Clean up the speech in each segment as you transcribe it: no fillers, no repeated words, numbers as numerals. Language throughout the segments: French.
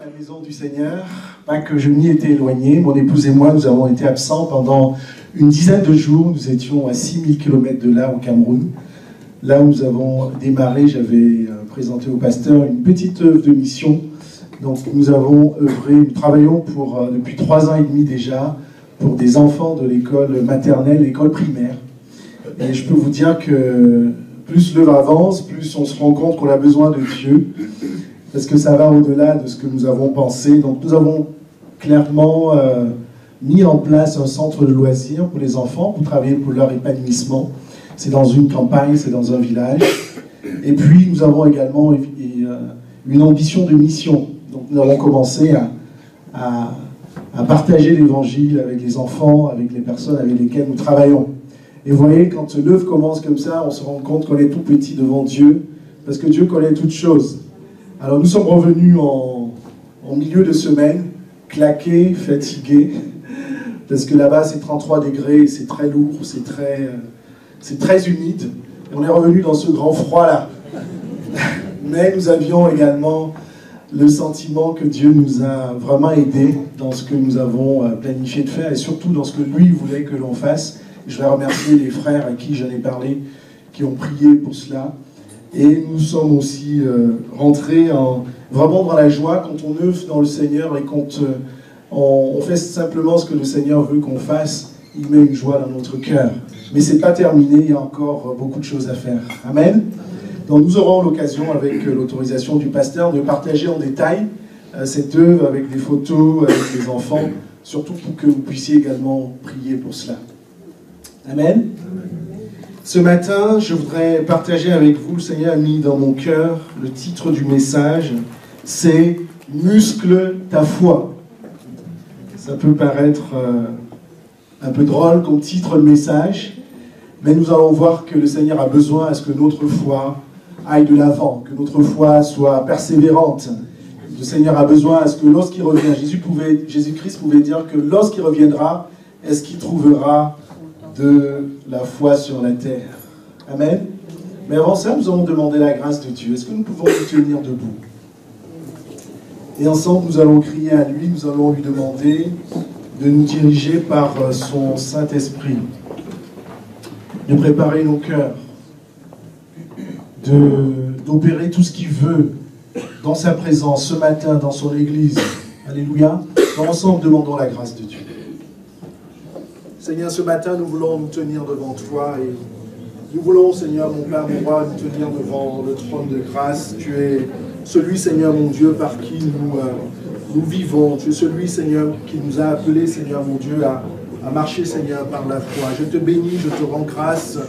à la maison du Seigneur, pas que je m'y étais éloigné. Mon épouse et moi, nous avons été absents pendant une dizaine de jours. Nous étions à 6000 km de là, au Cameroun. Là où nous avons démarré, j'avais présenté au pasteur une petite œuvre de mission. Donc nous avons œuvré, nous travaillons depuis 3 ans et demi déjà, pour des enfants de l'école maternelle, l'école primaire. Et je peux vous dire que plus l'œuvre avance, plus on se rend compte qu'on a besoin de Dieu, parce que ça va au-delà de ce que nous avons pensé. Donc nous avons clairement mis en place un centre de loisirs pour les enfants, pour travailler pour leur épanouissement. C'est dans une campagne, c'est dans un village. Et puis nous avons également une ambition de mission. Donc nous avons commencé à partager l'évangile avec les enfants, avec les personnes avec lesquelles nous travaillons. Et vous voyez, quand l'œuvre commence comme ça, on se rend compte qu'on est tout petit devant Dieu, parce que Dieu connaît toutes choses. Alors nous sommes revenus en milieu de semaine, claqués, fatigués, parce que là-bas c'est 33 degrés, c'est très lourd, c'est très humide. Et on est revenu dans ce grand froid-là. Mais nous avions également le sentiment que Dieu nous a vraiment aidés dans ce que nous avons planifié de faire, et surtout dans ce que lui voulait que l'on fasse. Je vais remercier les frères à qui j'en ai parlé, qui ont prié pour cela. Et nous sommes aussi rentrés vraiment dans la joie quand on œuvre dans le Seigneur et quand on fait simplement ce que le Seigneur veut qu'on fasse. Il met une joie dans notre cœur. Mais ce n'est pas terminé, il y a encore beaucoup de choses à faire. Amen. Donc nous aurons l'occasion, avec l'autorisation du pasteur, de partager en détail cette œuvre avec des photos, avec les enfants, surtout pour que vous puissiez également prier pour cela. Amen. Ce matin, je voudrais partager avec vous, le Seigneur a mis dans mon cœur, le titre du message, c'est « Muscle ta foi ». Ça peut paraître un peu drôle comme titre de message, mais nous allons voir que le Seigneur a besoin à ce que notre foi aille de l'avant, que notre foi soit persévérante. Le Seigneur a besoin à ce que lorsqu'il revient, Jésus-Christ pouvait dire que lorsqu'il reviendra, est-ce qu'il trouvera de la foi sur la terre. Amen. Mais avant ça, nous allons demander la grâce de Dieu. Est-ce que nous pouvons nous tenir debout? Et ensemble, nous allons crier à lui, nous allons lui demander de nous diriger par son Saint-Esprit, de préparer nos cœurs, d'opérer tout ce qu'il veut dans sa présence ce matin, dans son Église. Alléluia. Ensemble, demandons la grâce de Dieu. Seigneur, ce matin, nous voulons nous tenir devant toi et nous voulons, Seigneur, mon Père, mon Roi, nous tenir devant le trône de grâce. Tu es celui, Seigneur, mon Dieu, par qui nous vivons. Tu es celui, Seigneur, qui nous a appelés, Seigneur, mon Dieu, à marcher, Seigneur, par la foi. Je te bénis, je te rends grâce,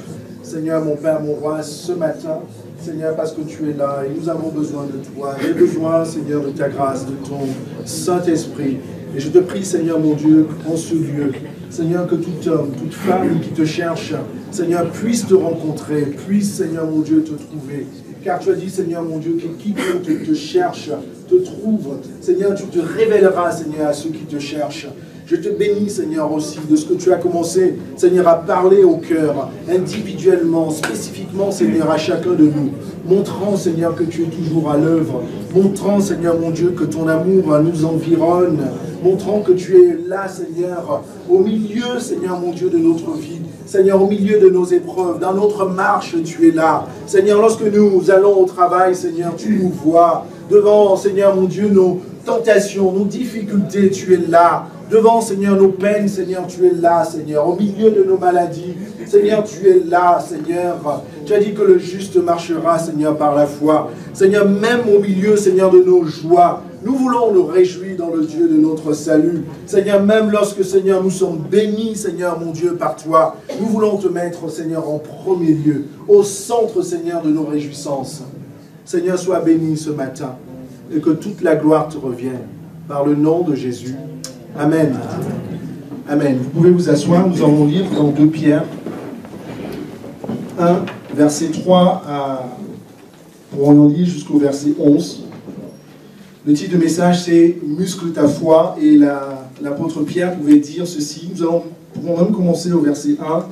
Seigneur, mon Père, mon Roi, ce matin, Seigneur, parce que tu es là et nous avons besoin de toi. J'ai besoin, Seigneur, de ta grâce, de ton Saint-Esprit. Et je te prie, Seigneur, mon Dieu, en ce lieu, Seigneur, que tout homme, toute femme qui te cherche, Seigneur, puisse te rencontrer, puisse, Seigneur, mon Dieu, te trouver. Car tu as dit, Seigneur, mon Dieu, que quiconque te cherche, te trouve. Seigneur, tu te révéleras, Seigneur, à ceux qui te cherchent. Je te bénis, Seigneur, aussi de ce que tu as commencé, Seigneur, à parler au cœur, individuellement, spécifiquement, Seigneur, à chacun de nous, montrant, Seigneur, que tu es toujours à l'œuvre, montrant, Seigneur, mon Dieu, que ton amour nous environne, montrant que tu es là, Seigneur, au milieu, Seigneur, mon Dieu, de notre vie, Seigneur, au milieu de nos épreuves, dans notre marche, tu es là. Seigneur, lorsque nous allons au travail, Seigneur, tu nous vois. Devant, Seigneur, mon Dieu, nos tentations, nos difficultés, tu es là. Devant, Seigneur, nos peines, Seigneur, tu es là, Seigneur. Au milieu de nos maladies, Seigneur, tu es là, Seigneur. Tu as dit que le juste marchera, Seigneur, par la foi. Seigneur, même au milieu, Seigneur, de nos joies, nous voulons nous réjouir dans le Dieu de notre salut. Seigneur, même lorsque, Seigneur, nous sommes bénis, Seigneur, mon Dieu, par toi, nous voulons te mettre, Seigneur, en premier lieu, au centre, Seigneur, de nos réjouissances. Seigneur, sois béni ce matin et que toute la gloire te revienne. Par le nom de Jésus. Amen. Amen. Vous pouvez vous asseoir, nous allons lire dans 2 Pierre 1, verset 3 pour en lire jusqu'au verset 11. Le titre de message, c'est « Muscle ta foi » et l'apôtre Pierre pouvait dire ceci. Nous pouvons même commencer au verset 1.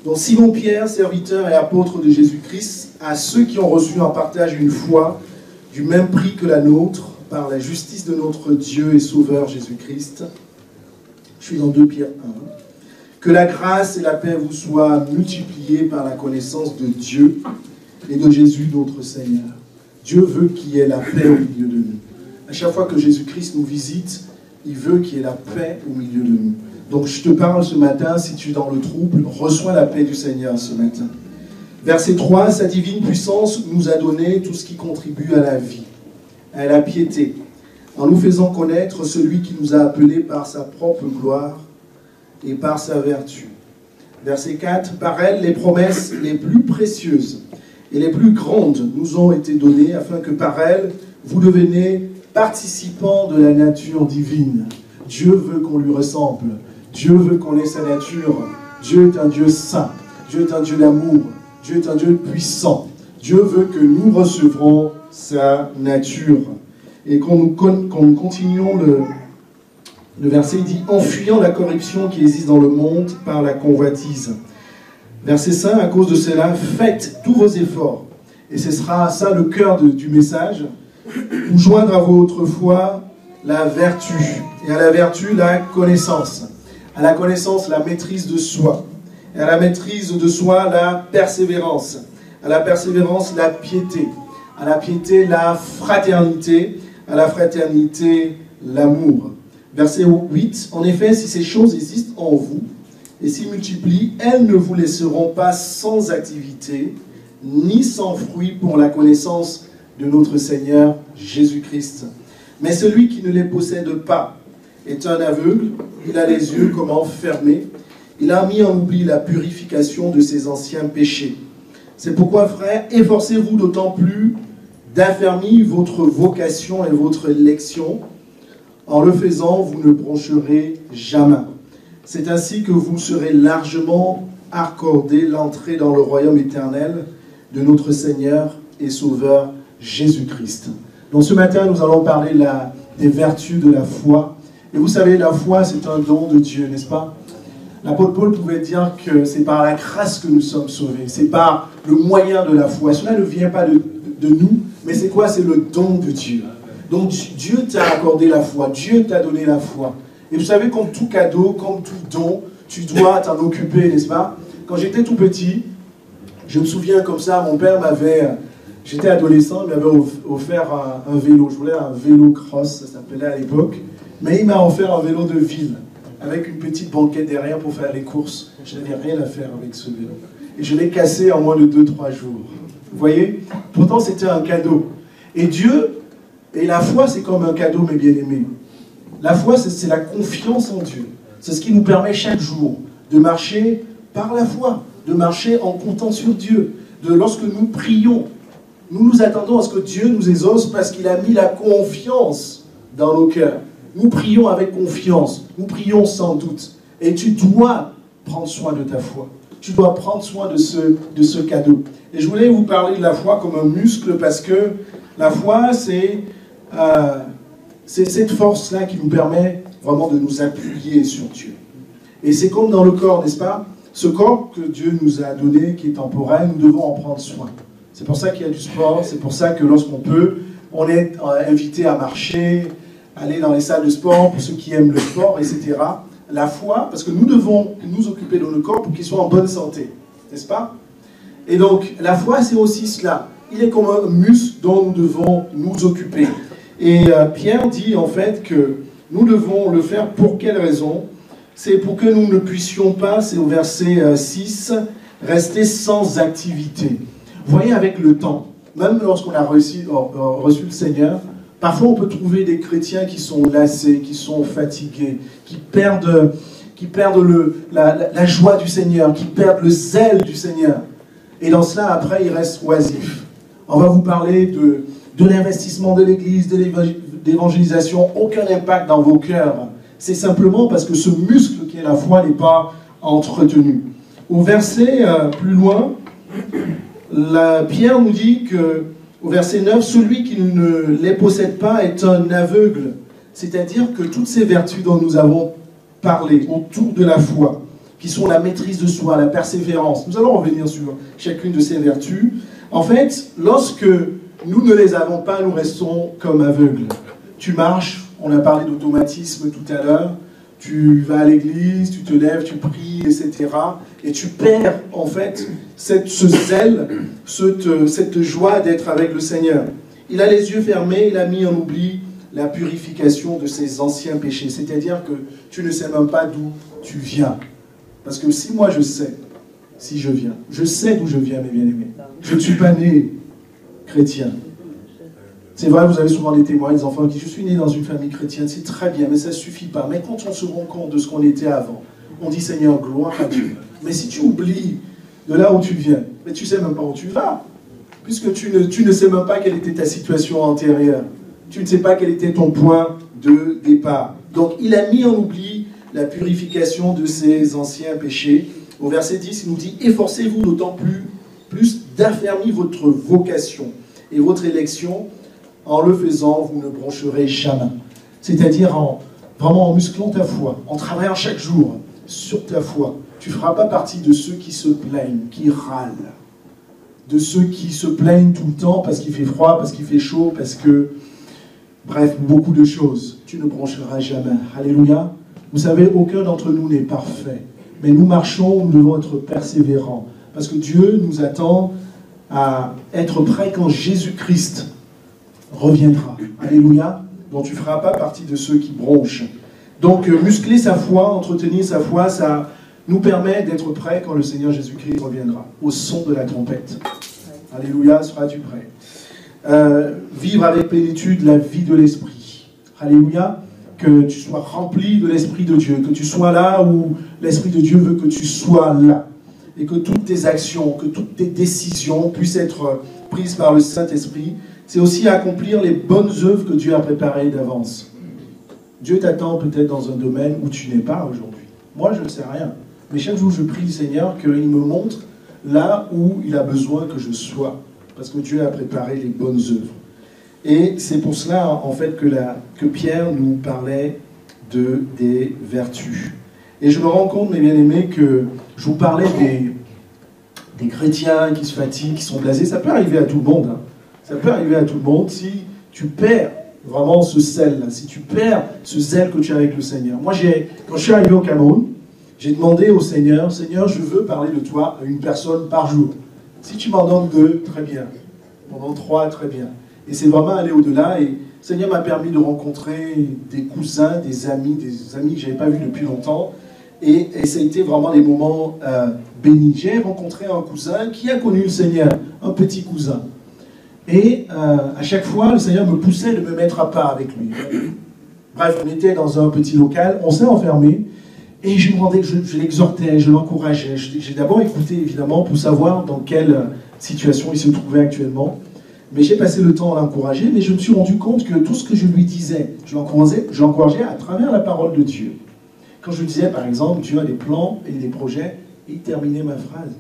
Donc Simon Pierre, serviteur et apôtre de Jésus-Christ, à ceux qui ont reçu en partage une foi du même prix que la nôtre, par la justice de notre Dieu et Sauveur Jésus-Christ. Je suis dans 2 Pierre 1. Que la grâce et la paix vous soient multipliées par la connaissance de Dieu et de Jésus notre Seigneur. Dieu veut qu'il y ait la paix au milieu de nous. À chaque fois que Jésus-Christ nous visite, il veut qu'il y ait la paix au milieu de nous. Donc je te parle ce matin, si tu es dans le trouble, reçois la paix du Seigneur ce matin. Verset 3, sa divine puissance nous a donné tout ce qui contribue à la vie, à la piété, en nous faisant connaître celui qui nous a appelés par sa propre gloire et par sa vertu. Verset 4, par elle, les promesses les plus précieuses et les plus grandes nous ont été données, afin que par elles, vous deveniez participants de la nature divine. Dieu veut qu'on lui ressemble. Dieu veut qu'on ait sa nature. Dieu est un Dieu saint. Dieu est un Dieu d'amour. Dieu est un Dieu puissant. Dieu veut que nous recevrons sa nature. Et quand nous continuons le verset, il dit « En fuyant la corruption qui existe dans le monde par la convoitise ». Verset 5, à cause de cela, faites tous vos efforts. Et ce sera ça le cœur du message. Pour joindre à votre foi la vertu. Et à la vertu, la connaissance. À la connaissance, la maîtrise de soi. Et à la maîtrise de soi, la persévérance. À la persévérance, la piété. À la piété, la fraternité. À la fraternité, l'amour. Verset 8. En effet, si ces choses existent en vous et s'y multiplient, elles ne vous laisseront pas sans activité, ni sans fruit pour la connaissance de notre Seigneur Jésus-Christ. Mais celui qui ne les possède pas est un aveugle, il a les yeux comme fermés, il a mis en oubli la purification de ses anciens péchés. C'est pourquoi, frères, efforcez-vous d'autant plus d'affermir votre vocation et votre élection. En le faisant, vous ne broncherez jamais. C'est ainsi que vous serez largement accordé l'entrée dans le royaume éternel de notre Seigneur et Sauveur Jésus-Christ. Donc ce matin, nous allons parler des vertus de la foi. Et vous savez, la foi, c'est un don de Dieu, n'est-ce pas? L'apôtre Paul pouvait dire que c'est par la grâce que nous sommes sauvés. C'est par le moyen de la foi. Cela ne vient pas de nous, mais c'est quoi? C'est le don de Dieu. Donc Dieu t'a accordé la foi. Dieu t'a donné la foi. Et vous savez, comme tout cadeau, comme tout don, tu dois t'en occuper, n'est-ce pas? Quand j'étais tout petit, je me souviens comme ça, mon père m'avait... J'étais adolescent, il m'avait offert un vélo. Je voulais un vélo cross, ça s'appelait à l'époque. Mais il m'a offert un vélo de ville, avec une petite banquette derrière pour faire les courses. Je n'avais rien à faire avec ce vélo. Et je l'ai cassé en moins de 2-3 jours. Vous voyez? Pourtant, c'était un cadeau. Et Dieu, et la foi, c'est comme un cadeau, mes bien-aimés. La foi, c'est la confiance en Dieu. C'est ce qui nous permet chaque jour de marcher par la foi, de marcher en comptant sur Dieu. Lorsque nous prions, nous nous attendons à ce que Dieu nous exauce parce qu'il a mis la confiance dans nos cœurs. Nous prions avec confiance, nous prions sans doute. Et tu dois prendre soin de ta foi. Tu dois prendre soin de ce cadeau. Et je voulais vous parler de la foi comme un muscle parce que la foi, c'est cette force-là qui nous permet vraiment de nous appuyer sur Dieu. Et c'est comme dans le corps, n'est-ce pas? Ce corps que Dieu nous a donné, qui est temporel, nous devons en prendre soin. C'est pour ça qu'il y a du sport, c'est pour ça que lorsqu'on peut, on est invité à marcher, aller dans les salles de sport pour ceux qui aiment le sport, etc. La foi, parce que nous devons nous occuper de nos corps pour qu'ils soient en bonne santé, n'est-ce pas? Et donc, la foi, c'est aussi cela. Il est comme un muscle dont nous devons nous occuper. Et Pierre dit en fait que nous devons le faire pour quelle raison? C'est pour que nous ne puissions pas, c'est au verset 6, rester sans activité. Vous voyez, avec le temps, même lorsqu'on a reçu le Seigneur, parfois on peut trouver des chrétiens qui sont lassés, qui sont fatigués, qui perdent la joie du Seigneur, qui perdent le zèle du Seigneur. Et dans cela, après, ils restent oisifs. On va vous parler de l'investissement de l'Église, de l'évangélisation, aucun impact dans vos cœurs. C'est simplement parce que ce muscle qui est la foi n'est pas entretenu. Au verset plus loin, Pierre nous dit que, au verset 9, celui qui ne les possède pas est un aveugle. C'est-à-dire que toutes ces vertus dont nous avons parlé autour de la foi, qui sont la maîtrise de soi, la persévérance, nous allons revenir sur chacune de ces vertus. En fait, lorsque nous ne les avons pas, nous restons comme aveugles. tu marches, on a parlé d'automatisme tout à l'heure, tu vas à l'église, tu te lèves, tu pries, etc. Et tu perds en fait ce zèle, cette joie d'être avec le Seigneur. Il a les yeux fermés, il a mis en oubli la purification de ses anciens péchés. C'est-à-dire que tu ne sais même pas d'où tu viens. Parce que si moi je sais, si je viens, je sais d'où je viens, mes bien-aimés. Je ne suis pas né chrétien. C'est vrai, vous avez souvent des témoins, des enfants qui disent « Je suis né dans une famille chrétienne, c'est très bien, mais ça ne suffit pas. » Mais quand on se rend compte de ce qu'on était avant, on dit « Seigneur, gloire à Dieu. » Mais si tu oublies de là où tu viens, mais tu ne sais même pas où tu vas, puisque tu ne sais même pas quelle était ta situation antérieure. Tu ne sais pas quel était ton point de départ. Donc, il a mis en oubli la purification de ses anciens péchés. Au verset 10, il nous dit « Efforcez-vous d'autant plus d'affermir votre vocation et votre élection. En le faisant, vous ne broncherez jamais. » C'est-à-dire vraiment en musclant ta foi, en travaillant chaque jour sur ta foi. Tu ne feras pas partie de ceux qui se plaignent, qui râlent. De ceux qui se plaignent tout le temps parce qu'il fait froid, parce qu'il fait chaud, parce que... Bref, beaucoup de choses. Tu ne broncheras jamais. Alléluia. Vous savez, aucun d'entre nous n'est parfait. Mais nous marchons, nous devons être persévérants. Parce que Dieu nous attend à être prêts quand Jésus-Christ reviendra. Alléluia. Donc tu ne feras pas partie de ceux qui bronchent. Donc muscler sa foi, entretenir sa foi, ça nous permet d'être prêts quand le Seigneur Jésus-Christ reviendra. Au son de la trompette. Alléluia, seras-tu prêt? Vivre avec plénitude la vie de l'Esprit. Alléluia. Que tu sois rempli de l'Esprit de Dieu. Que tu sois là où l'Esprit de Dieu veut que tu sois là. Et que toutes tes actions, que toutes tes décisions puissent être prises par le Saint-Esprit. C'est aussi accomplir les bonnes œuvres que Dieu a préparées d'avance. Dieu t'attend peut-être dans un domaine où tu n'es pas aujourd'hui. Moi, je ne sais rien. Mais chaque jour, je prie le Seigneur qu'il me montre là où il a besoin que je sois. Parce que Dieu a préparé les bonnes œuvres. Et c'est pour cela, en fait, que Pierre nous parlait des vertus. Et je me rends compte, mes bien-aimés, que je vous parlais des chrétiens qui se fatiguent, qui sont blasés. Ça peut arriver à tout le monde. Hein. Ça peut arriver à tout le monde si tu perds vraiment ce zèle, si tu perds ce zèle que tu as avec le Seigneur. Moi, quand je suis arrivé au Cameroun, j'ai demandé au Seigneur, « Seigneur, je veux parler de toi à une personne par jour. Si tu m'en donnes 2, très bien. Pendant 3, très bien. » Et c'est vraiment aller au-delà. Et le Seigneur m'a permis de rencontrer des cousins, des amis que je n'avais pas vus depuis longtemps. Et ça a été vraiment des moments bénis. J'ai rencontré un cousin qui a connu le Seigneur, un petit cousin. Et à chaque fois, le Seigneur me poussait de me mettre à part avec lui. Bref, on était dans un petit local, on s'est enfermé, et je me rendais que je l'exhortais, je l'encourageais. J'ai d'abord écouté, évidemment, pour savoir dans quelle situation il se trouvait actuellement. Mais j'ai passé le temps à l'encourager, mais je me suis rendu compte que tout ce que je lui disais, je l'encourageais à travers la parole de Dieu. Quand je lui disais, par exemple, Dieu a des plans et des projets, il terminait ma phrase.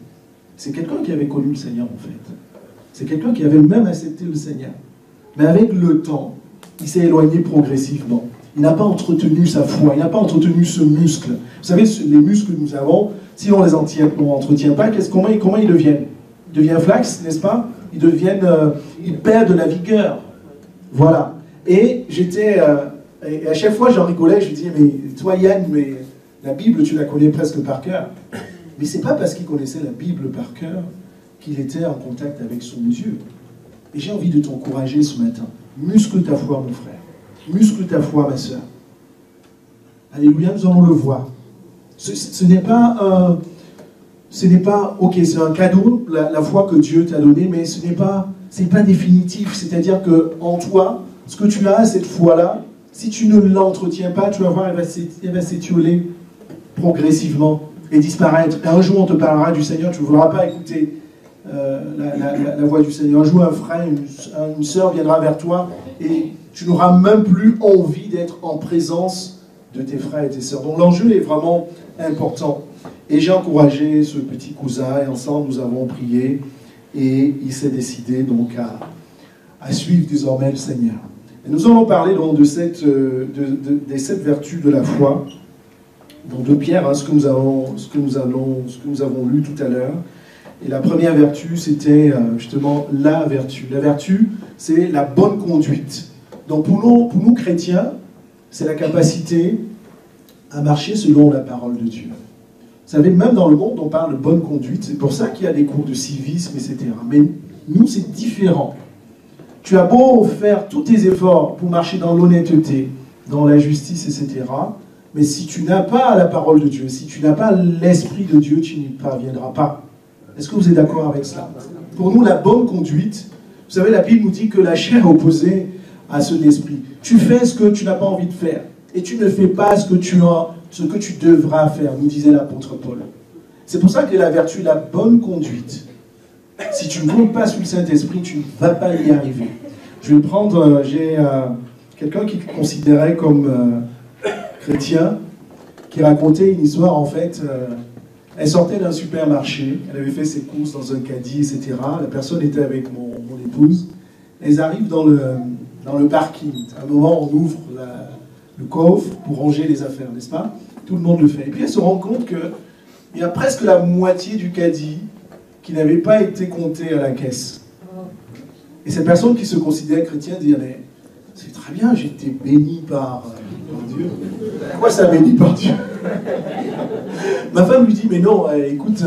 C'est quelqu'un qui avait connu le Seigneur, en fait. C'est quelqu'un qui avait même accepté le Seigneur. Mais avec le temps, il s'est éloigné progressivement. Il n'a pas entretenu sa foi, il n'a pas entretenu ce muscle. Vous savez, les muscles que nous avons, si on ne les entretient pas, comment ils deviennent? Ils deviennent flax, n'est-ce pas? Ils perdent de la vigueur. Voilà. Et et à chaque fois, j'en rigolais, je lui disais, mais toi Yann, mais la Bible, tu la connais presque par cœur. Mais c'est pas parce qu'il connaissait la Bible par cœur qu'il était en contact avec son Dieu. Et j'ai envie de t'encourager ce matin. Muscle ta foi, mon frère. Muscle ta foi, ma soeur. Alléluia, nous allons le voir. Ce n'est pas, ok, c'est un cadeau, la foi que Dieu t'a donnée, mais ce n'est pas définitif. C'est-à-dire qu'en toi, ce que tu as, cette foi-là, si tu ne l'entretiens pas, tu vas voir, elle va s'étioler progressivement et disparaître. Et un jour, on te parlera du Seigneur, tu ne voudras pas écouter la voix du Seigneur. Un jour, un frère, une sœur viendra vers toi et tu n'auras même plus envie d'être en présence de tes frères et tes sœurs. Donc l'enjeu est vraiment important. Et j'ai encouragé ce petit cousin et ensemble nous avons prié et il s'est décidé donc à suivre désormais le Seigneur. Et nous allons parler donc des 7 vertus de la foi. Donc de Pierre, hein, ce que nous avons lu tout à l'heure. Et la première vertu, c'était justement la vertu. La vertu, c'est la bonne conduite. Donc pour nous chrétiens, c'est la capacité à marcher selon la parole de Dieu. Vous savez, même dans le monde, on parle de bonne conduite. C'est pour ça qu'il y a des cours de civisme, etc. Mais nous, c'est différent. Tu as beau faire tous tes efforts pour marcher dans l'honnêteté, dans la justice, etc. Mais si tu n'as pas la parole de Dieu, si tu n'as pas l'Esprit de Dieu, tu n'y parviendras pas. Est-ce que vous êtes d'accord avec cela? Pour nous, la bonne conduite, vous savez, la Bible nous dit que la chair est opposée à ceux de l'esprit. Tu fais ce que tu n'as pas envie de faire. Et tu ne fais pas ce que tu devras faire, nous disait l'apôtre Paul. C'est pour ça que la vertu, la bonne conduite, si tu ne comptes pas sur le Saint-Esprit, tu ne vas pas y arriver. Je vais prendre, j'ai quelqu'un qui considérait comme chrétien, qui racontait une histoire, en fait, elle sortait d'un supermarché, elle avait fait ses courses dans un caddie, etc. La personne était avec mon épouse. Elles arrivent dans le parking. À un moment, on ouvre le coffre pour ranger les affaires, n'est-ce pas? Tout le monde le fait. Et puis elles se rendent compte qu'il y a presque la moitié du caddie qui n'avait pas été compté à la caisse. Et cette personne qui se considérait chrétienne dit, mais c'est très bien, j'ai été béni par Dieu. Pourquoi ça béni par Dieu? Ma femme lui dit, mais non, écoute,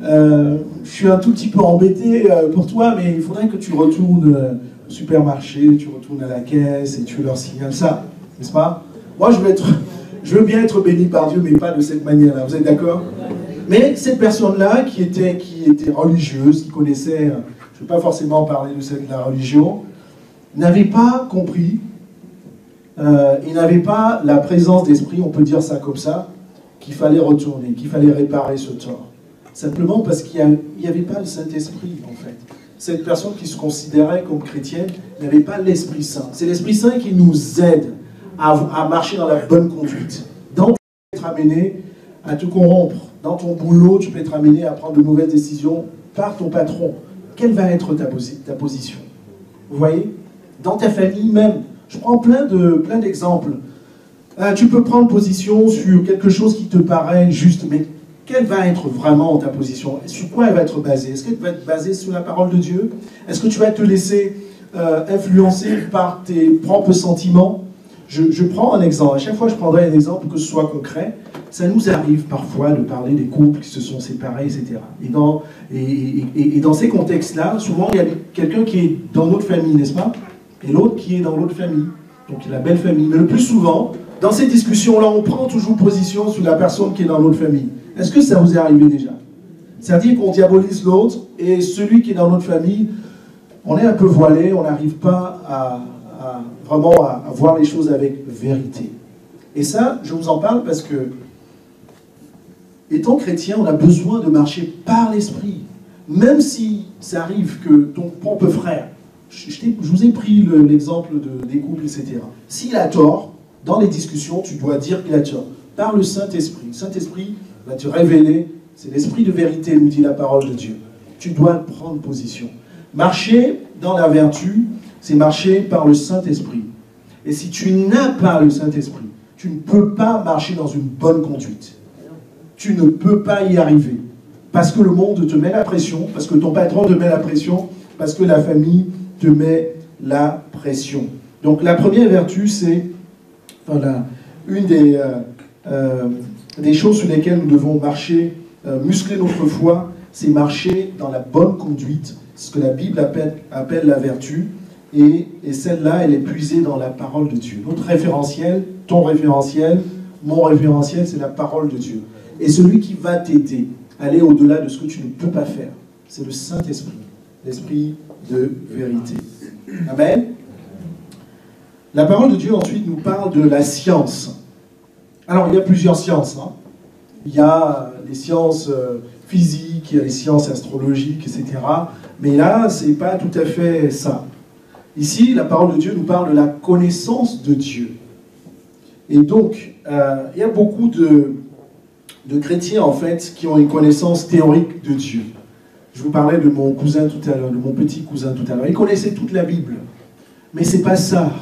je suis un tout petit peu embêté pour toi, mais il faudrait que tu retournes au supermarché, tu retournes à la caisse et tu leur signales ça, n'est-ce pas? Moi, je veux bien être béni par Dieu, mais pas de cette manière-là. Vous êtes d'accord? Mais cette personne-là, qui était religieuse, qui connaissait, je ne vais pas forcément parler de la religion, n'avait pas compris, il n'avait pas la présence d'esprit, on peut dire ça comme ça, qu'il fallait retourner, qu'il fallait réparer ce tort. Simplement parce qu'il n'y avait pas le Saint-Esprit, en fait. Cette personne qui se considérait comme chrétienne n'avait pas l'Esprit Saint. C'est l'Esprit Saint qui nous aide à marcher dans la bonne conduite. Dans ton tu peux être amené à te corrompre. Dans ton boulot, tu peux être amené à prendre de mauvaises décisions par ton patron. Quelle va être ta position? Vous voyez? Dans ta famille même. Je prends plein d'exemples. Tu peux prendre position sur quelque chose qui te paraît juste, mais quelle va être vraiment ta position? Sur quoi elle va être basée? Est-ce qu'elle va être basée sur la parole de Dieu? Est-ce que tu vas te laisser influencer par tes propres sentiments? Je prends un exemple. À chaque fois, je prendrai un exemple, que ce soit concret. Ça nous arrive parfois de parler des couples qui se sont séparés, etc. Et dans ces contextes-là, souvent, il y a quelqu'un qui est dans notre famille, n'est-ce pas? Et l'autre qui est dans l'autre famille. Donc, la belle famille. Mais le plus souvent, dans ces discussions-là, on prend toujours position sur la personne qui est dans notre famille. Est-ce que ça vous est arrivé déjà? C'est-à-dire qu'on diabolise l'autre, et celui qui est dans notre famille, on est un peu voilé, on n'arrive pas vraiment à voir les choses avec vérité. Et ça, je vous en parle parce que, étant chrétien, on a besoin de marcher par l'esprit. Même si ça arrive que ton propre frère, je vous ai pris l'exemple des couples, etc. S'il a tort, dans les discussions, tu dois dire qu'il a tort. Par le Saint-Esprit. Le Saint-Esprit va te révéler, c'est l'esprit de vérité, nous dit la parole de Dieu. Tu dois prendre position. Marcher dans la vertu, c'est marcher par le Saint-Esprit. Et si tu n'as pas le Saint-Esprit, tu ne peux pas marcher dans une bonne conduite. Tu ne peux pas y arriver. Parce que le monde te met la pression, parce que ton patron te met la pression, parce que la famille te met la pression. Donc la première vertu, c'est une des choses sur lesquelles nous devons marcher, muscler notre foi, c'est marcher dans la bonne conduite, ce que la Bible appelle la vertu, et celle-là, elle est puisée dans la parole de Dieu. Notre référentiel, ton référentiel, mon référentiel, c'est la parole de Dieu. Et celui qui va t'aider à aller au-delà de ce que tu ne peux pas faire, c'est le Saint-Esprit, l'Esprit de vérité. Amen. La parole de Dieu, ensuite, nous parle de la science. Alors, il y a plusieurs sciences. Hein. Il y a les sciences physiques, il y a les sciences astrologiques, etc. Mais là, ce n'est pas tout à fait ça. Ici, la parole de Dieu nous parle de la connaissance de Dieu. Et donc, il y a beaucoup de chrétiens, en fait, qui ont une connaissance théorique de Dieu. Je vous parlais de mon cousin tout à l'heure, de mon petit cousin tout à l'heure. Il connaissait toute la Bible. Mais ce n'est pas ça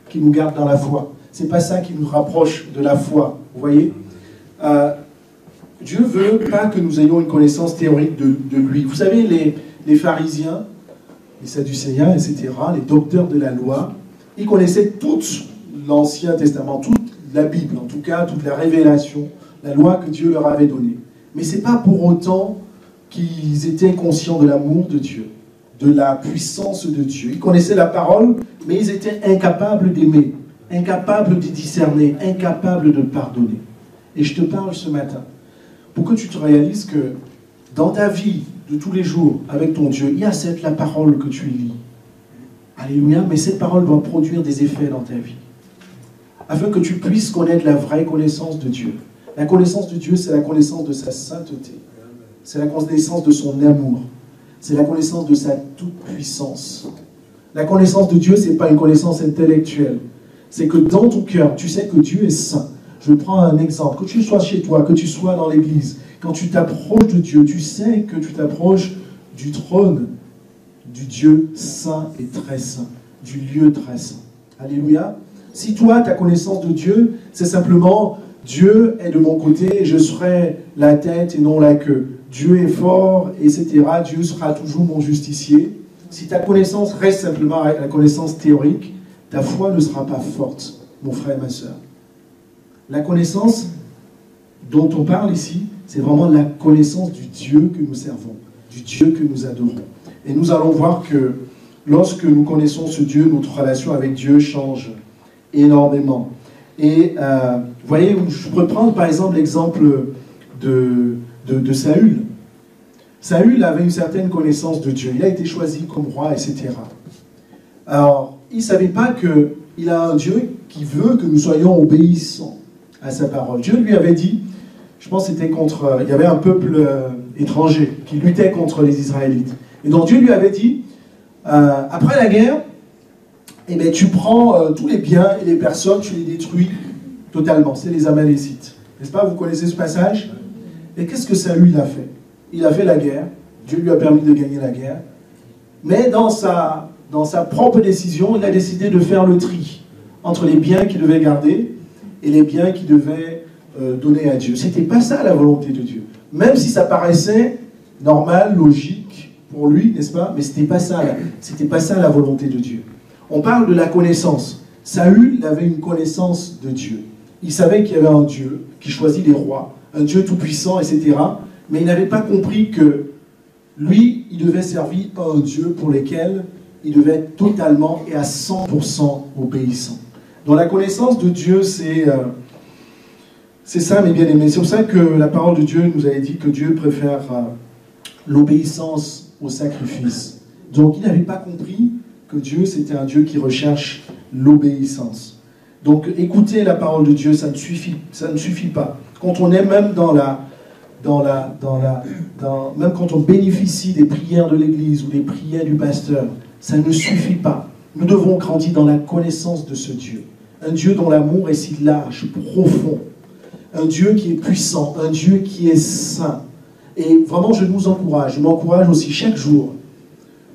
qui nous garde dans la foi. Ce n'est pas ça qui nous rapproche de la foi. Vous voyez, Dieu ne veut pas que nous ayons une connaissance théorique de lui. Vous savez, les pharisiens, les sadducéens, etc., les docteurs de la loi, Il connaissait tout l'Ancien Testament, toute la Bible, en tout cas, toute la révélation, la loi que Dieu leur avait donnée. Mais ce n'est pas pour autant qu'ils étaient conscients de l'amour de Dieu, de la puissance de Dieu. Ils connaissaient la parole, mais ils étaient incapables d'aimer, incapables de discerner, incapables de pardonner. Et je te parle ce matin pour que tu te réalises que dans ta vie de tous les jours avec ton Dieu, il y a cette la parole que tu lis. Alléluia, mais cette parole doit produire des effets dans ta vie, afin que tu puisses connaître la vraie connaissance de Dieu. La connaissance de Dieu, c'est la connaissance de sa sainteté. C'est la connaissance de son amour. C'est la connaissance de sa toute-puissance. La connaissance de Dieu, ce n'est pas une connaissance intellectuelle. C'est que dans ton cœur, tu sais que Dieu est saint. Je prends un exemple. Que tu sois chez toi, que tu sois dans l'église, quand tu t'approches de Dieu, tu sais que tu t'approches du trône du Dieu saint et très saint, du lieu très saint. Alléluia. Si toi, ta connaissance de Dieu, c'est simplement Dieu est de mon côté et je serai la tête et non la queue. Dieu est fort, etc. Dieu sera toujours mon justicier. Si ta connaissance reste simplement la connaissance théorique, ta foi ne sera pas forte, mon frère et ma soeur. La connaissance dont on parle ici, c'est vraiment la connaissance du Dieu que nous servons, du Dieu que nous adorons. Et nous allons voir que lorsque nous connaissons ce Dieu, notre relation avec Dieu change énormément. Et vous voyez, je pourrais prendre par exemple l'exemple de Saül. Saül avait une certaine connaissance de Dieu. Il a été choisi comme roi, etc. Alors, il ne savait pas qu'il a un Dieu qui veut que nous soyons obéissants à sa parole. Dieu lui avait dit, je pense que c'était contre... Il y avait un peuple étranger qui luttait contre les Israélites. Et donc Dieu lui avait dit, après la guerre, eh bien, tu prends tous les biens et les personnes, tu les détruis totalement. C'est les Amalécites. N'est-ce pas? Vous connaissez ce passage? Et qu'est-ce que Saül a fait? Il a fait la guerre. Dieu lui a permis de gagner la guerre. Mais dans sa propre décision, il a décidé de faire le tri entre les biens qu'il devait garder et les biens qu'il devait donner à Dieu. Ce n'était pas ça la volonté de Dieu. Même si ça paraissait normal, logique pour lui, n'est-ce pas? Mais ce n'était pas ça la volonté de Dieu. On parle de la connaissance. Saül avait une connaissance de Dieu. Il savait qu'il y avait un Dieu qui choisit les rois, un Dieu tout-puissant, etc. Mais il n'avait pas compris que lui, il devait servir un Dieu pour lequel il devait être totalement et à 100% obéissant. Donc la connaissance de Dieu, c'est ça, mes bien-aimés. C'est pour ça que la parole de Dieu nous avait dit que Dieu préfère l'obéissance au sacrifice. Donc il n'avait pas compris que Dieu, c'était un Dieu qui recherche l'obéissance. Donc écouter la parole de Dieu, ça ne suffit pas. Quand on est même même quand on bénéficie des prières de l'Église ou des prières du pasteur, ça ne suffit pas. Nous devons grandir dans la connaissance de ce Dieu. Un Dieu dont l'amour est si large, profond. Un Dieu qui est puissant, un Dieu qui est saint. Et vraiment, je m'encourage aussi chaque jour.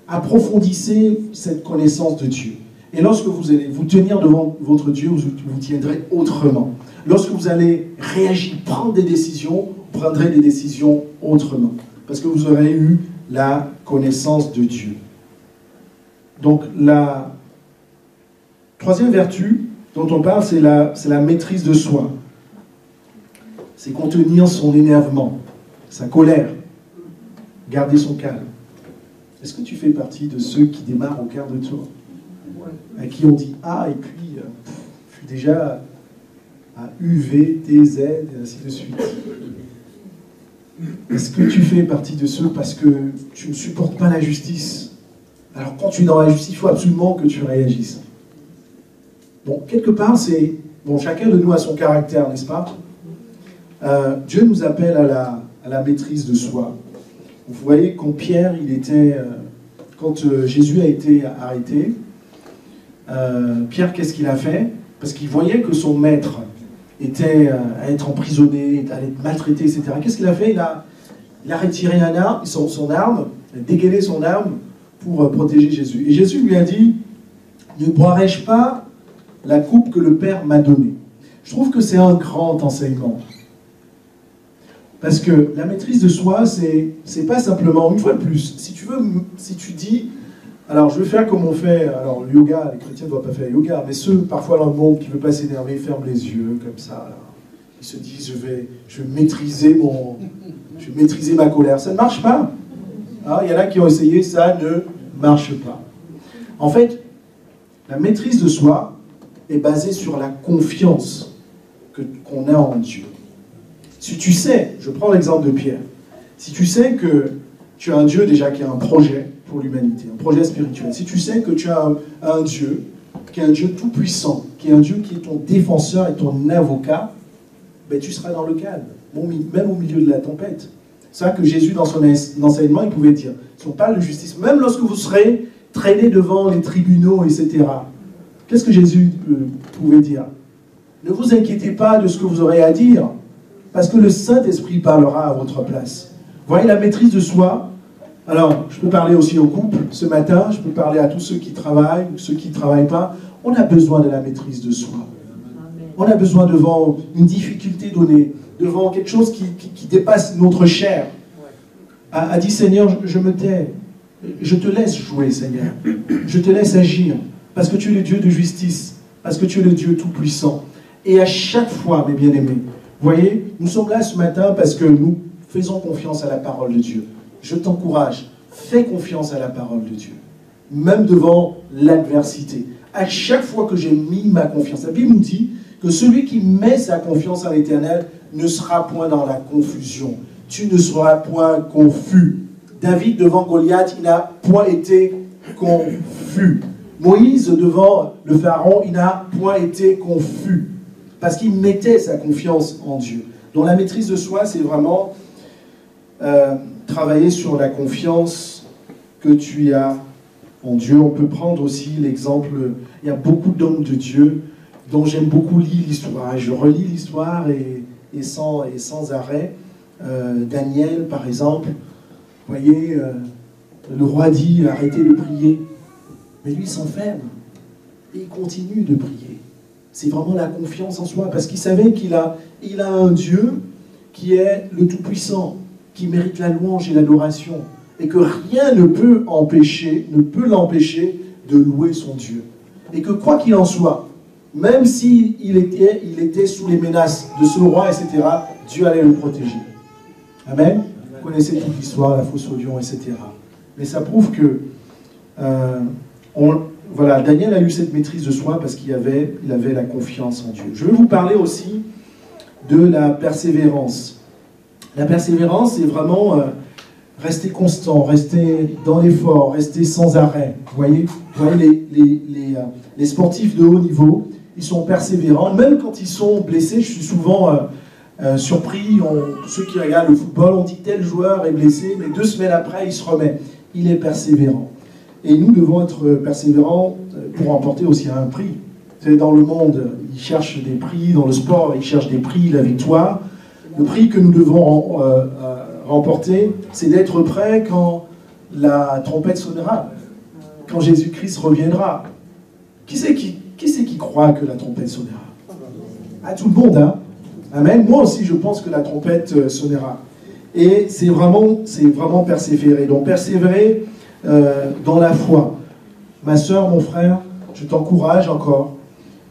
Approfondissez cette connaissance de Dieu. Et lorsque vous allez vous tenir devant votre Dieu, vous tiendrez autrement. Lorsque vous allez réagir, prendre des décisions, vous prendrez des décisions autrement. Parce que vous aurez eu la connaissance de Dieu. Donc, la troisième vertu dont on parle, c'est la maîtrise de soi. C'est contenir son énervement, sa colère, garder son calme. Est-ce que tu fais partie de ceux qui démarrent au quart de tour? À qui on dit A et puis je suis déjà à U, V, T, Z et ainsi de suite. Est-ce que tu fais partie de ceux parce que tu ne supportes pas la justice? Alors quand tu es dans la justice, il faut absolument que tu réagisses. Bon, quelque part, c'est... Bon, chacun de nous a son caractère, n'est-ce pas? Dieu nous appelle à la maîtrise de soi. Vous voyez, quand Jésus a été arrêté, Pierre, qu'est-ce qu'il a fait? Parce qu'il voyait que son maître était à être emprisonné, à être maltraité, etc. Qu'est-ce qu'il a fait? Il a retiré son arme, il a dégainé son arme pour protéger Jésus. Et Jésus lui a dit, ne boirai-je pas la coupe que le Père m'a donnée? Je trouve que c'est un grand enseignement. Parce que la maîtrise de soi, c'est pas simplement, une fois de plus, si tu dis, Alors, je vais faire comme on fait. Alors, le yoga, les chrétiens ne doivent pas faire yoga, mais ceux, parfois, dans le monde, qui ne veulent pas s'énerver, ferment les yeux, comme ça. Là. Ils se disent, je vais maîtriser ma colère. Ça ne marche pas. Hein, il y en a qui ont essayé, ça ne marche pas. En fait, la maîtrise de soi est basée sur la confiance qu'on a en Dieu. Si tu sais, je prends l'exemple de Pierre, si tu sais que tu as un Dieu déjà qui a un projet pour l'humanité, un projet spirituel, si tu sais que tu as un Dieu qui est un Dieu tout-puissant, qui est un Dieu qui est ton défenseur et ton avocat, ben tu seras dans le calme, même au milieu de la tempête. C'est ça que Jésus, dans son enseignement, il pouvait dire. Si on parle de justice, même lorsque vous serez traîné devant les tribunaux, etc. Qu'est-ce que Jésus pouvait dire? Ne vous inquiétez pas de ce que vous aurez à dire, parce que le Saint-Esprit parlera à votre place. Vous voyez la maîtrise de soi. Alors, je peux parler aussi au couple ce matin, je peux parler à tous ceux qui travaillent, ou ceux qui ne travaillent pas. On a besoin de la maîtrise de soi. On a besoin devant une difficulté donnée, devant quelque chose qui dépasse notre chair. A dit Seigneur, je me tais. Je te laisse jouer, Seigneur. Je te laisse agir. Parce que tu es le Dieu de justice. Parce que tu es le Dieu tout-puissant. Et à chaque fois, mes bien-aimés, vous voyez, nous sommes là ce matin parce que nous faisons confiance à la parole de Dieu. Je t'encourage, fais confiance à la parole de Dieu. Même devant l'adversité. À chaque fois que j'ai mis ma confiance, la Bible nous dit que celui qui met sa confiance en l'Éternel ne sera point dans la confusion. Tu ne seras point confus. David, devant Goliath, il n'a point été confus. Moïse, devant le Pharaon, il n'a point été confus. Parce qu'il mettait sa confiance en Dieu. Donc la maîtrise de soi, c'est vraiment travailler sur la confiance que tu as en Dieu. On peut prendre aussi l'exemple, il y a beaucoup d'hommes de Dieu dont j'aime beaucoup lire l'histoire. Je relis l'histoire et sans arrêt. Daniel, par exemple, vous voyez, le roi dit arrêtez de prier. Mais lui, il s'enferme. Et il continue de prier. C'est vraiment la confiance en soi. Parce qu'il savait qu'il a un Dieu qui est le Tout-Puissant, qui mérite la louange et l'adoration. Et que rien ne peut l'empêcher de louer son Dieu. Et que quoi qu'il en soit, même s'il était sous les menaces de ce roi, etc., Dieu allait le protéger. Amen. Vous connaissez toute l'histoire, la fosse au lion, etc. Mais ça prouve que voilà, Daniel a eu cette maîtrise de soi parce qu'il avait la confiance en Dieu. Je vais vous parler aussi de la persévérance. La persévérance, c'est vraiment rester constant, rester dans l'effort, rester sans arrêt. Vous voyez les sportifs de haut niveau, ils sont persévérants, même quand ils sont blessés. Je suis souvent surpris, ceux qui regardent le football, on dit tel joueur est blessé, mais 2 semaines après, il se remet. Il est persévérant. Et nous devons être persévérants pour remporter aussi un prix. Vous savez, dans le monde, ils cherchent des prix, dans le sport, ils cherchent des prix, la victoire. Le prix que nous devons remporter, c'est d'être prêts quand la trompette sonnera, quand Jésus-Christ reviendra. Qui c'est qui croit que la trompette sonnera? Ah, tout le monde, hein? Amen. Moi aussi, je pense que la trompette sonnera. Et c'est vraiment persévérer. Donc, persévérer dans la foi. Ma soeur, mon frère, je t'encourage encore.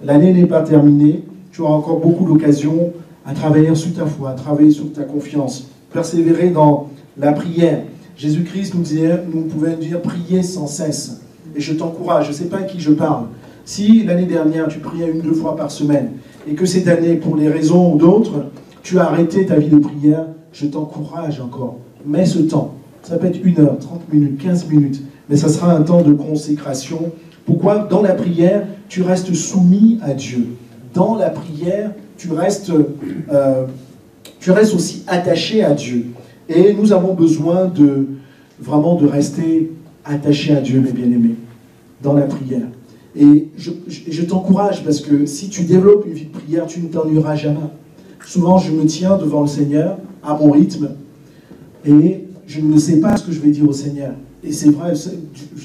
L'année n'est pas terminée. Tu auras encore beaucoup d'occasions à travailler sur ta foi, à travailler sur ta confiance. Persévérer dans la prière. Jésus-Christ nous pouvait dire prier sans cesse. Et je t'encourage, je ne sais pas à qui je parle. Si l'année dernière, tu priais 1-2 fois par semaine, et que cette année, pour des raisons ou d'autres, tu as arrêté ta vie de prière, je t'encourage encore. Mets ce temps. Ça peut être 1 heure, 30 minutes, 15 minutes, mais ça sera un temps de consécration. Pourquoi? Dans la prière, tu restes soumis à Dieu. Dans la prière, tu restes aussi attaché à Dieu. Et nous avons besoin vraiment de rester attachés à Dieu, mes bien-aimés, dans la prière. Et je t'encourage, parce que si tu développes une vie de prière, tu ne t'ennuieras jamais. Souvent, je me tiens devant le Seigneur, à mon rythme, et je ne sais pas ce que je vais dire au Seigneur. Et c'est vrai,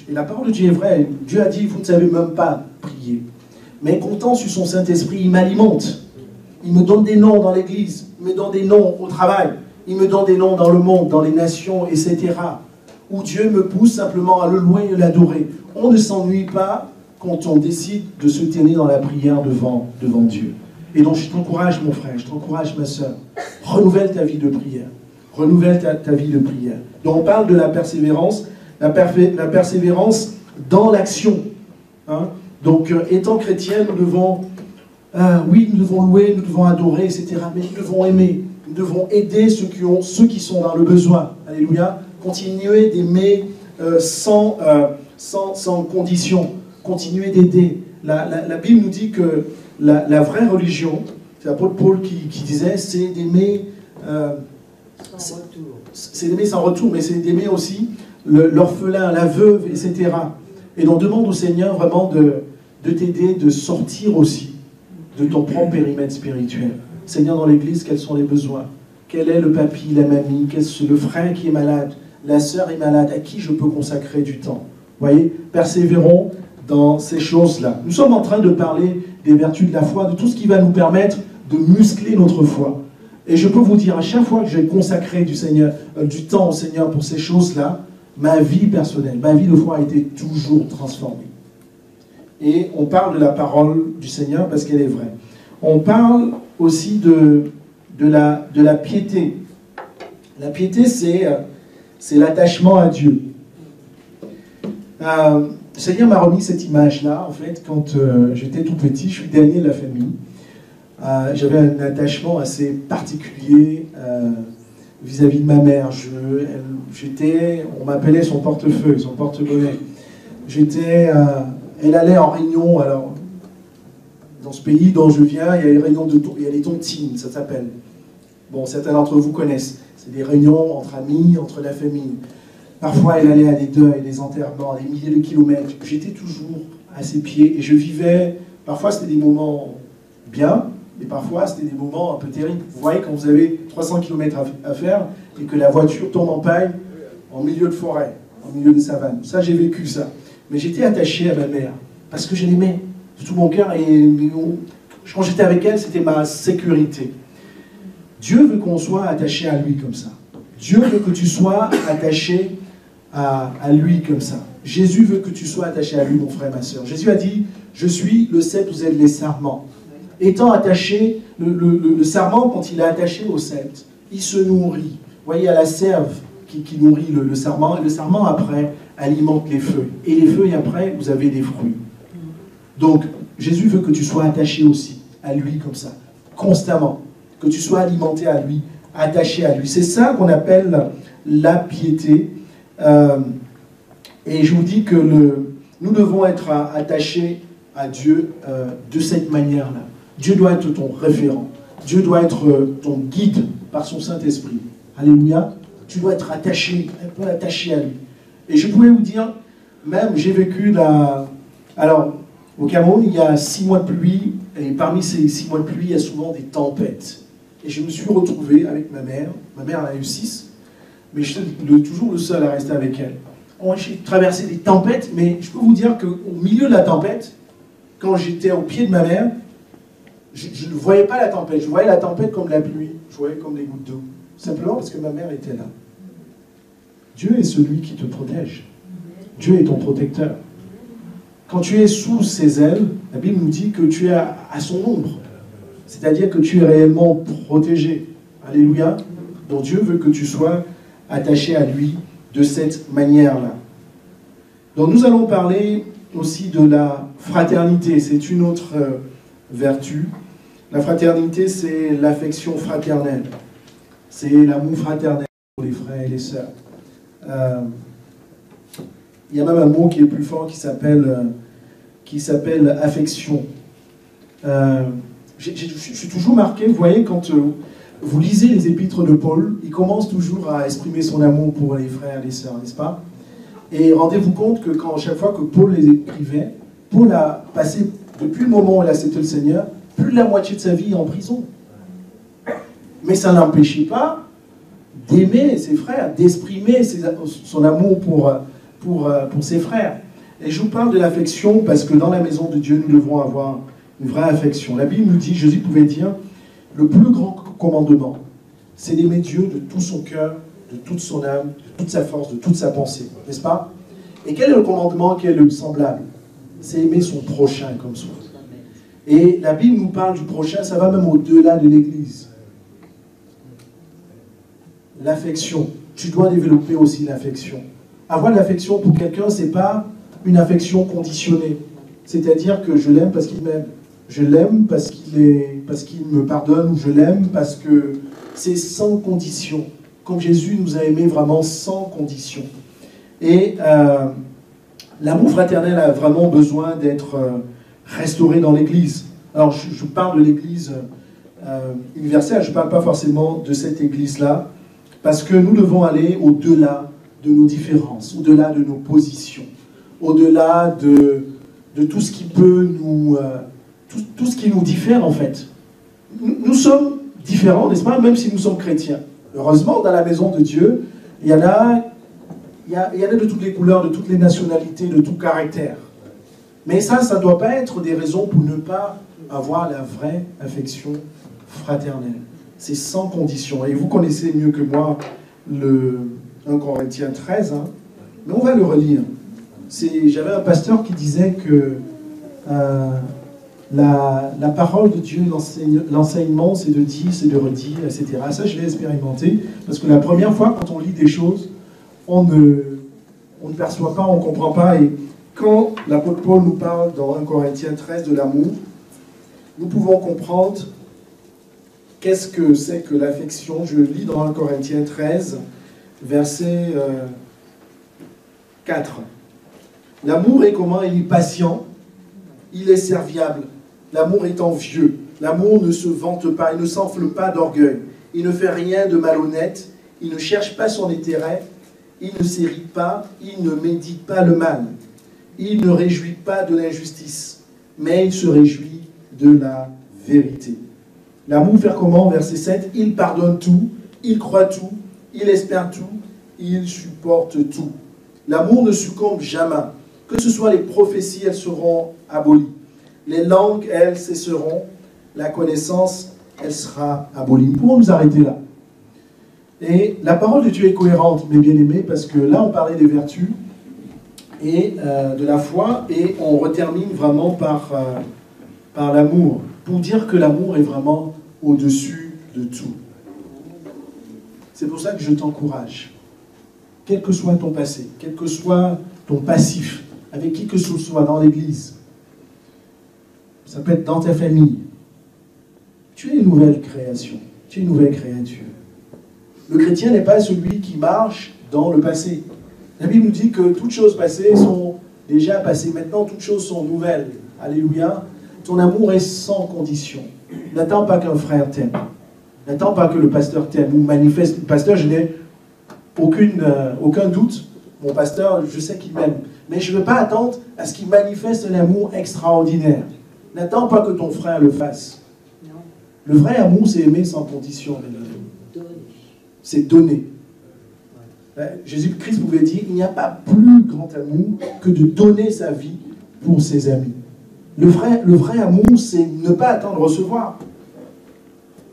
et la parole de Dieu est vraie. Dieu a dit, vous ne savez même pas prier. Mais comptant sur son Saint-Esprit, il m'alimente. Il me donne des noms dans l'église, il me donne des noms au travail, il me donne des noms dans le monde, dans les nations, etc. où Dieu me pousse simplement à le louer et l'adorer. On ne s'ennuie pas quand on décide de se tenir dans la prière devant Dieu. Et donc je t'encourage mon frère, je t'encourage ma soeur, renouvelle ta vie de prière. Renouvelle ta vie de prière. Donc on parle de la persévérance persévérance dans l'action. Hein? Donc étant chrétien, nous devons, oui, nous devons louer, nous devons adorer, etc. Mais nous devons aimer, nous devons aider ceux qui sont dans le besoin. Alléluia. Continuer d'aimer sans condition. Continuer d'aider. La Bible nous dit que la vraie religion, c'est l'apôtre Paul qui disait, c'est d'aimer c'est d'aimer sans retour, mais c'est d'aimer aussi l'orphelin, la veuve, etc. Et donc demande au Seigneur vraiment de t'aider, de sortir aussi de ton propre périmètre spirituel. Seigneur, dans l'église, quels sont les besoins? Quel est le papy, la mamie? Quel est le frère qui est malade? La sœur est malade? À qui je peux consacrer du temps? Vous voyez, persévérons dans ces choses-là. Nous sommes en train de parler des vertus de la foi, de tout ce qui va nous permettre de muscler notre foi. Et je peux vous dire, à chaque fois que j'ai consacré du temps au Seigneur pour ces choses-là, ma vie personnelle, ma vie de foi a été toujours transformée. Et on parle de la parole du Seigneur parce qu'elle est vraie. On parle aussi de la piété. La piété, c'est l'attachement à Dieu. Le Seigneur m'a remis cette image-là, en fait, quand j'étais tout petit, je suis dernier de la famille. J'avais un attachement assez particulier vis-à-vis de ma mère. On m'appelait son portefeuille, son porte-monnaie. Elle allait en réunion, alors, dans ce pays dont je viens, il y a les réunions il y a les tontines, ça s'appelle. Bon, certains d'entre vous connaissent. C'est des réunions entre amis, entre la famille. Parfois, elle allait à des deuils, des enterrements, à des milliers de kilomètres. J'étais toujours à ses pieds et je vivais. Parfois, c'était des moments bien, et parfois, c'était des moments un peu terribles. Vous voyez, quand vous avez 300 km à faire et que la voiture tombe en panne en milieu de forêt, en milieu de savane. Ça, j'ai vécu ça. Mais j'étais attaché à ma mère parce que je l'aimais de tout mon cœur et quand j'étais avec elle, c'était ma sécurité. Dieu veut qu'on soit attaché à lui comme ça. Dieu veut que tu sois attaché à lui comme ça. Jésus veut que tu sois attaché à lui, mon frère, ma soeur. Jésus a dit, je suis le cep, vous êtes les sarments. Étant attaché, le sarment, quand il est attaché au cep, il se nourrit. Vous voyez, il y a la sève qui nourrit le sarment, et le sarment, après, alimente les feuilles. Et les feuilles, après, vous avez des fruits. Donc, Jésus veut que tu sois attaché aussi à lui comme ça, constamment. Que tu sois alimenté à lui, attaché à lui. C'est ça qu'on appelle la piété. Et je vous dis que nous devons être attachés à Dieu de cette manière-là. Dieu doit être ton référent. Dieu doit être ton guide par son Saint-Esprit. Alléluia. Tu dois être attaché, un peu attaché à lui. Et je pourrais vous dire, même j'ai vécu Alors, au Cameroun, il y a 6 mois de pluie, et parmi ces 6 mois de pluie, il y a souvent des tempêtes. Et je me suis retrouvé avec ma mère. Ma mère en a eu 6, mais je suis toujours le seul à rester avec elle. J'ai traversé des tempêtes, mais je peux vous dire qu'au milieu de la tempête, quand j'étais au pied de ma mère, je ne voyais pas la tempête. Je voyais la tempête comme la pluie. Je voyais comme les gouttes d'eau. Simplement parce que ma mère était là. Dieu est celui qui te protège. Dieu est ton protecteur. Quand tu es sous ses ailes, la Bible nous dit que tu es à son ombre. C'est-à-dire que tu es réellement protégé. Alléluia. Donc Dieu veut que tu sois attaché à lui de cette manière-là. Donc nous allons parler aussi de la fraternité. C'est une autre vertu. La fraternité, c'est l'affection fraternelle. C'est l'amour fraternel pour les frères et les sœurs. Il y a même un mot qui est plus fort qui s'appelle affection. Je suis toujours marqué, vous voyez, quand vous lisez les épîtres de Paul, il commence toujours à exprimer son amour pour les frères et les sœurs, n'est-ce pas? Et rendez-vous compte que chaque fois que Paul les écrivait, Paul a passé, depuis le moment où il a accepté le Seigneur, plus de la moitié de sa vie en prison. Mais ça ne l'empêchait pas d'aimer ses frères, d'exprimer son amour pour ses frères. Et je vous parle de l'affection parce que dans la maison de Dieu, nous devons avoir une vraie affection. La Bible nous dit, Jésus pouvait dire, le plus grand commandement, c'est d'aimer Dieu de tout son cœur, de toute son âme, de toute sa force, de toute sa pensée, n'est-ce pas? Et quel est le commandement qui est le semblable? C'est aimer son prochain comme soi. Et la Bible nous parle du prochain, ça va même au-delà de l'Église. L'affection. Tu dois développer aussi l'affection. Avoir de l'affection pour quelqu'un, ce n'est pas une affection conditionnée. C'est-à-dire que je l'aime parce qu'il m'aime. Je l'aime parce qu'il me pardonne, ou je l'aime parce que c'est sans condition. Comme Jésus nous a aimés vraiment sans condition. Et l'amour fraternel a vraiment besoin d'être restauré dans l'Église. Alors je parle de l'Église universelle, je ne parle pas forcément de cette Église-là, parce que nous devons aller au-delà de nos différences, au-delà de nos positions, au-delà de tout ce qui peut nous... tout ce qui nous diffère en fait. Nous sommes différents, n'est-ce pas, même si nous sommes chrétiens. Heureusement, dans la maison de Dieu, il y en a de toutes les couleurs, de toutes les nationalités, de tout caractère. Mais ça ne doit pas être des raisons pour ne pas avoir la vraie affection fraternelle. C'est sans condition. Et vous connaissez mieux que moi le 1 Corinthiens 13, hein, mais on va le relire. J'avais un pasteur qui disait que la parole de Dieu, l'enseignement, c'est de dire, c'est de redire, etc. Ça, je l'ai expérimenté, parce que la première fois, quand on lit des choses, on ne perçoit pas, on ne comprend pas. Et quand l'apôtre Paul nous parle dans 1 Corinthiens 13 de l'amour, nous pouvons comprendre qu'est-ce que c'est que l'affection. Je lis dans 1 Corinthiens 13, verset 4. L'amour est comment? Il est patient, il est serviable. L'amour est envieux. L'amour ne se vante pas, il ne s'enfle pas d'orgueil. Il ne fait rien de malhonnête, il ne cherche pas son intérêt, il ne s'irrite pas, il ne médite pas le mal. Il ne réjouit pas de l'injustice, mais il se réjouit de la vérité. L'amour fait comment? Verset 7. Il pardonne tout, il croit tout, il espère tout, il supporte tout. L'amour ne succombe jamais. Que ce soit les prophéties, elles seront abolies. Les langues, elles cesseront. La connaissance, elle sera abolie. Nous pouvons nous arrêter là. Et la parole de Dieu est cohérente, mes bien-aimés, parce que là, on parlait des vertus et de la foi, et on retermine vraiment par l'amour, pour dire que l'amour est vraiment au-dessus de tout. C'est pour ça que je t'encourage, quel que soit ton passé, quel que soit ton passif, avec qui que ce soit dans l'église, ça peut être dans ta famille, tu es une nouvelle création, tu es une nouvelle créature. Le chrétien n'est pas celui qui marche dans le passé. La Bible nous dit que toutes choses passées sont déjà passées. Maintenant, toutes choses sont nouvelles. Alléluia. Ton amour est sans condition. N'attends pas qu'un frère t'aime. N'attends pas que le pasteur t'aime ou manifeste. Le pasteur, je n'ai aucun doute. Mon pasteur, je sais qu'il m'aime. Mais je ne veux pas attendre à ce qu'il manifeste un amour extraordinaire. N'attends pas que ton frère le fasse. Le vrai amour, c'est aimer sans condition. C'est donner. Jésus-Christ pouvait dire, il n'y a pas plus grand amour que de donner sa vie pour ses amis. Le vrai amour, c'est ne pas attendre recevoir.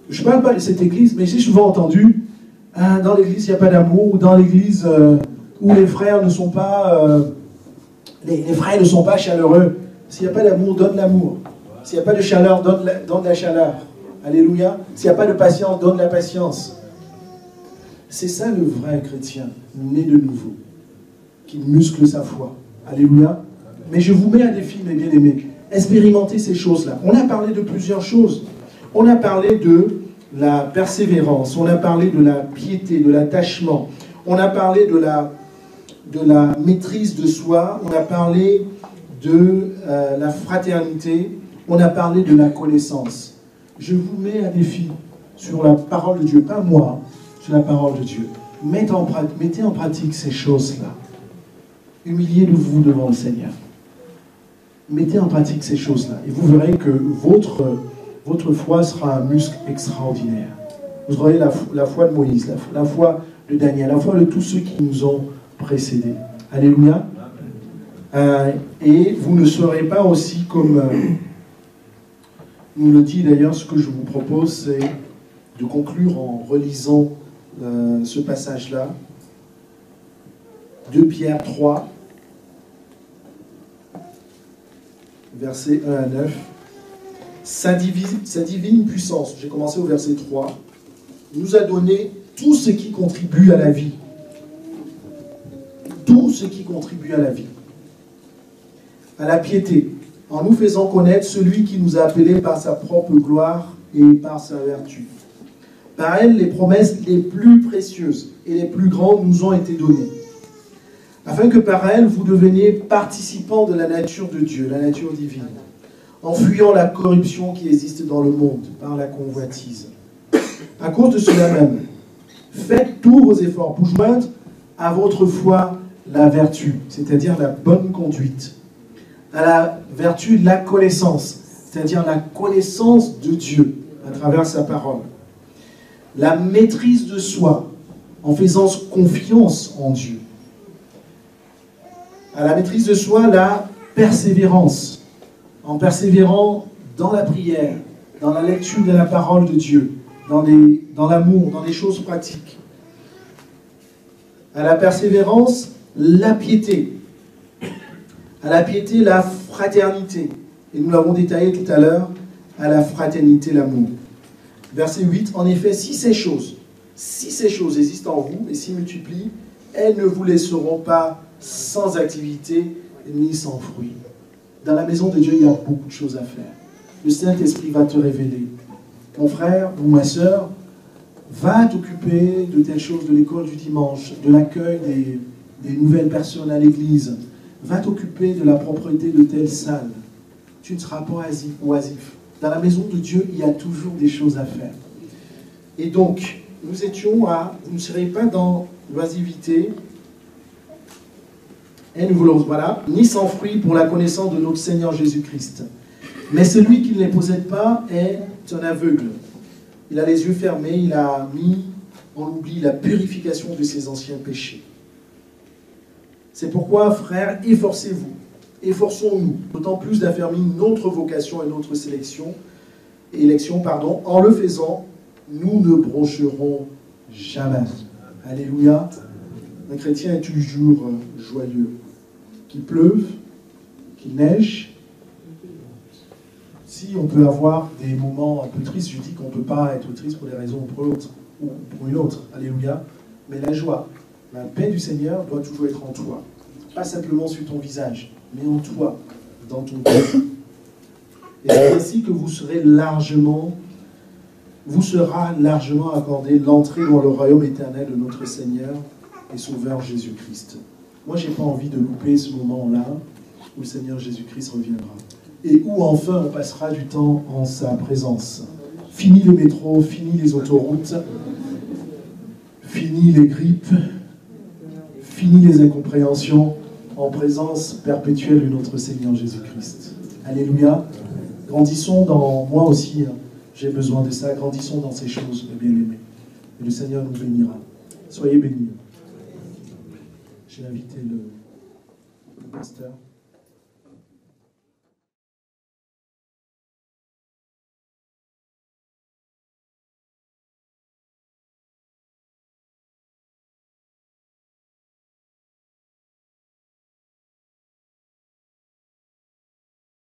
Je ne parle pas de cette église, mais j'ai souvent entendu, dans l'église, il n'y a pas d'amour, ou dans l'église où les frères ne sont pas, les frères ne sont pas chaleureux. S'il n'y a pas d'amour, donne l'amour. S'il n'y a pas de chaleur, donne la chaleur. Alléluia. S'il n'y a pas de patience, donne la patience. C'est ça le vrai chrétien, né de nouveau, qui muscle sa foi. Alléluia. Mais je vous mets à défi, mes bien-aimés. Expérimentez ces choses-là. On a parlé de plusieurs choses. On a parlé de la persévérance, on a parlé de la piété, de l'attachement, on a parlé de la maîtrise de soi, on a parlé de la fraternité, on a parlé de la connaissance. Je vous mets à défi sur la parole de Dieu, pas moi, sur la parole de Dieu. Mettez en pratique ces choses-là. Humiliez-vous devant le Seigneur. Mettez en pratique ces choses-là. Et vous verrez que votre foi sera un muscle extraordinaire. Vous aurez la foi de Moïse, la foi de Daniel, la foi de tous ceux qui nous ont précédés. Alléluia. Et vous ne serez pas aussi comme... nous le dit d'ailleurs, ce que je vous propose, c'est de conclure en relisant ce passage-là. 2 Pierre 3, versets 1 à 9. Sa divine puissance, j'ai commencé au verset 3, nous a donné tout ce qui contribue à la vie. Tout ce qui contribue à la vie. À la piété, en nous faisant connaître celui qui nous a appelés par sa propre gloire et par sa vertu. Par elle, les promesses les plus précieuses et les plus grandes nous ont été données, afin que par elle, vous deveniez participants de la nature de Dieu, la nature divine, en fuyant la corruption qui existe dans le monde par la convoitise. À cause de cela même, faites tous vos efforts pour joindre à votre foi la vertu, c'est-à-dire la bonne conduite, à la vertu la connaissance, c'est-à-dire la connaissance de Dieu à travers sa parole, la maîtrise de soi en faisant confiance en Dieu, à la maîtrise de soi la persévérance, en persévérant dans la prière, dans la lecture de la parole de Dieu, dans l'amour, dans les choses pratiques. À la persévérance, la piété. À la piété, la fraternité. Et nous l'avons détaillé tout à l'heure, à la fraternité, l'amour. Verset 8, en effet, si ces choses existent en vous et s'y multiplient, elles ne vous laisseront pas sans activité ni sans fruit. Dans la maison de Dieu, il y a beaucoup de choses à faire. Le Saint-Esprit va te révéler. Mon frère ou ma sœur, va t'occuper de telles choses, de l'école du dimanche, de l'accueil des nouvelles personnes à l'église. Va t'occuper de la propreté de telle salle. Tu ne seras pas oisif. Dans la maison de Dieu, il y a toujours des choses à faire. Et donc, vous ne serez pas dans l'oisivité, et nous voulons, voilà, ni sans fruit pour la connaissance de notre Seigneur Jésus-Christ. Mais celui qui ne les possède pas est un aveugle. Il a les yeux fermés, il a mis en oubli la purification de ses anciens péchés. C'est pourquoi, frères, efforçons-nous, d'autant plus d'affermir notre vocation et notre élection, en le faisant, nous ne broncherons jamais. Alléluia. Un chrétien est toujours joyeux. Qu'il pleuve, qu'il neige. Si on peut avoir des moments un peu tristes, je dis qu'on ne peut pas être triste pour des raisons ou pour une autre. Alléluia. Mais la joie, la paix du Seigneur doit toujours être en toi. Pas simplement sur ton visage, mais en toi, dans ton cœur. Et c'est ainsi que vous sera largement accordé l'entrée dans le royaume éternel de notre Seigneur et Sauveur Jésus-Christ. Moi, je n'ai pas envie de louper ce moment-là où le Seigneur Jésus-Christ reviendra. Et où enfin on passera du temps en sa présence. Fini le métro, fini les autoroutes, fini les grippes, fini les incompréhensions, en présence perpétuelle de notre Seigneur Jésus-Christ. Alléluia. Grandissons dans, moi aussi, j'ai besoin de ça, grandissons dans ces choses, mes bien-aimés. Et le Seigneur nous bénira. Soyez bénis. J'ai invité le pasteur.